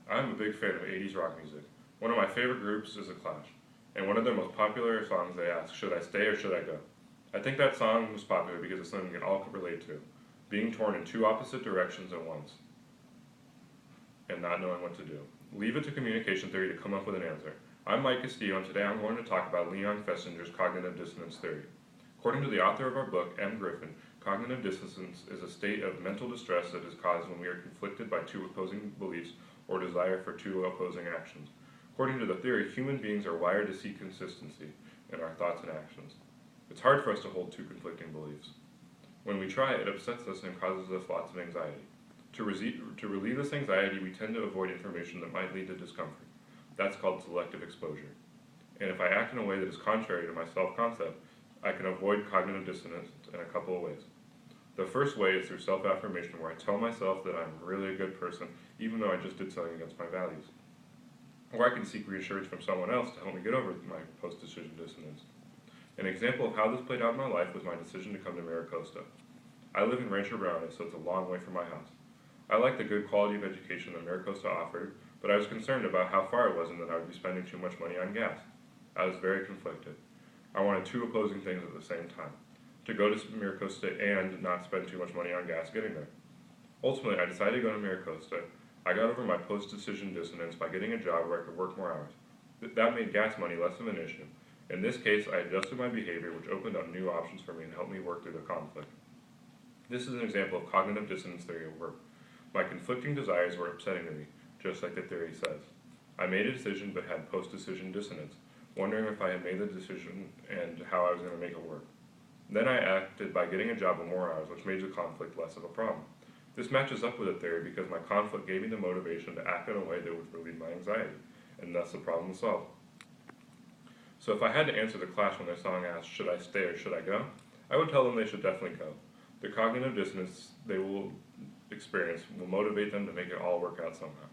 I'm a big fan of 80s rock music. One of my favorite groups is The Clash, and one of their most popular songs they ask, should I stay or should I go? I think that song was popular because it's something we can all relate to, being torn in two opposite directions at once, and not knowing what to do. Leave it to communication theory to come up with an answer. I'm Mike Castillo, and today I'm going to talk about Leon Festinger's cognitive dissonance theory. According to the author of our book, M. Griffin, cognitive dissonance is a state of mental distress that is caused when we are conflicted by two opposing beliefs or desire for two opposing actions. According to the theory, human beings are wired to seek consistency in our thoughts and actions. It's hard for us to hold two conflicting beliefs. When we try, it upsets us and causes us lots of anxiety. To relieve this anxiety, we tend to avoid information that might lead to discomfort. That's called selective exposure. And if I act in a way that is contrary to my self-concept, I can avoid cognitive dissonance in a couple of ways. The first way is through self-affirmation, where I tell myself that I'm really a good person, even though I just did something against my values. Or I can seek reassurance from someone else to help me get over my post-decision dissonance. An example of how this played out in my life was my decision to come to Maricosta. I live in Rancho Brownie, so it's a long way from my house. I liked the good quality of education that Maricosta offered, but I was concerned about how far it was and that I would be spending too much money on gas. I was very conflicted. I wanted two opposing things at the same time: to go to Maricosta and not spend too much money on gas getting there. Ultimately, I decided to go to Maricosta. I got over my post-decision dissonance by getting a job where I could work more hours. That made gas money less of an issue. In this case, I adjusted my behavior, which opened up new options for me and helped me work through the conflict. This is an example of cognitive dissonance theory at work. My conflicting desires were upsetting to me, just like the theory says. I made a decision but had post-decision dissonance, wondering if I had made the decision and how I was going to make it work. Then I acted by getting a job with more hours, which made the conflict less of a problem. This matches up with the theory because my conflict gave me the motivation to act in a way that would relieve my anxiety, and thus the problem was solved. So if I had to answer the Clash when their song asked, should I stay or should I go? I would tell them they should definitely go. The cognitive dissonance they will experience will motivate them to make it all work out somehow.